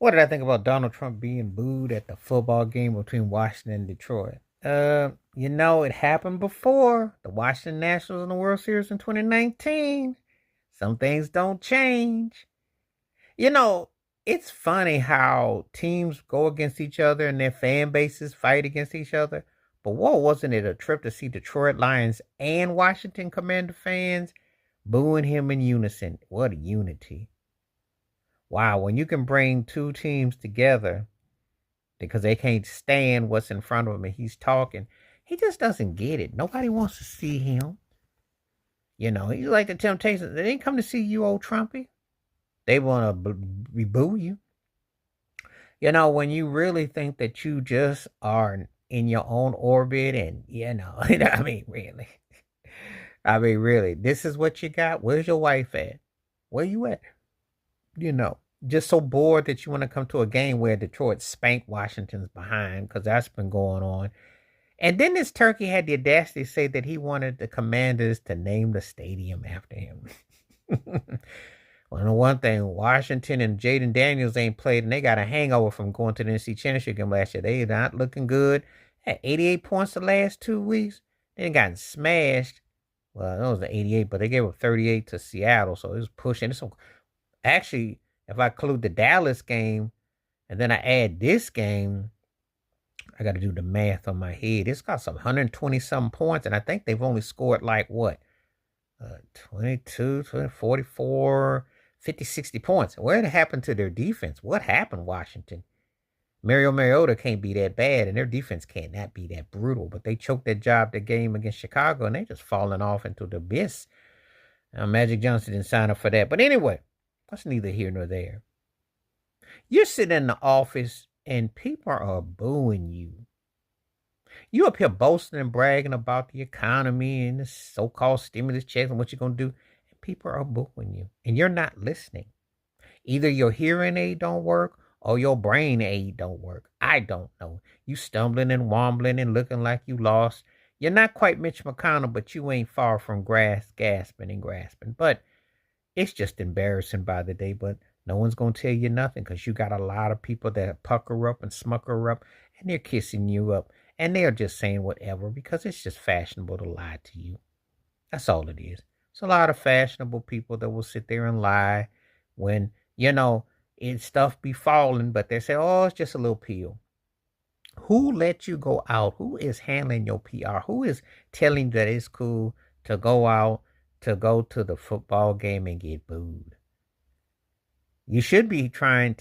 What did I think about Donald Trump being booed at the football game between Washington and Detroit? It happened before. The Washington Nationals in the World Series in 2019. Some things don't change. You know, it's funny how teams go against each other and their fan bases fight against each other. But whoa, wasn't it a trip to see Detroit Lions and Washington Commander fans booing him in unison? What a unity. Wow, when you can bring two teams together because they can't stand what's in front of him and he's talking, he just doesn't get it. Nobody wants to see him. He's like the Temptations. They didn't come to see you, old Trumpy. They want to boo you. When you really think that you just are in your own orbit and, I mean, really. I mean, really, this is what you got. Where's your wife at? Where you at? you know, just so bored that you want to come to a game where Detroit spanked Washington's behind because that's been going on. And then this turkey had the audacity to say that he wanted the Commanders to name the stadium after him. Well, the one thing, Washington and Jaden Daniels ain't played, and they got a hangover from going to the NC Championship game last year. They not looking good. Had 88 points the last 2 weeks. They gotten smashed. Well, that was the 88, but they gave up 38 to Seattle, so it was pushing. So actually, if I include the Dallas game and then I add this game, I got to do the math on my head. It's got some 120 some points, and I think they've only scored like what? 22, 20, 44, 50, 60 points. What happened to their defense? What happened, Washington? Mario Mariota can't be that bad, and their defense can't not be that brutal. But they choked that job, the game against Chicago, and they just falling off into the abyss. Magic Johnson didn't sign up for that. But anyway, that's neither here nor there. You're sitting in the office, and people are booing you. You up here boasting and bragging about the economy and the so-called stimulus checks and what you're going to do. And people are booing you, and you're not listening. Either your hearing aid don't work or your brain aid don't work. I don't know. You stumbling and wombling and looking like you lost. You're not quite Mitch McConnell, but you ain't far from gasping and grasping. But it's just embarrassing by the day. But no one's going to tell you nothing because you got a lot of people that pucker up and smucker up and they're kissing you up. And they're just saying whatever because it's just fashionable to lie to you. That's all it is. It's a lot of fashionable people that will sit there and lie when, stuff be falling, but they say, oh, it's just a little pill. Who let you go out? Who is handling your PR? Who is telling you that it's cool to go out, to go to the football game and get booed? You should be trying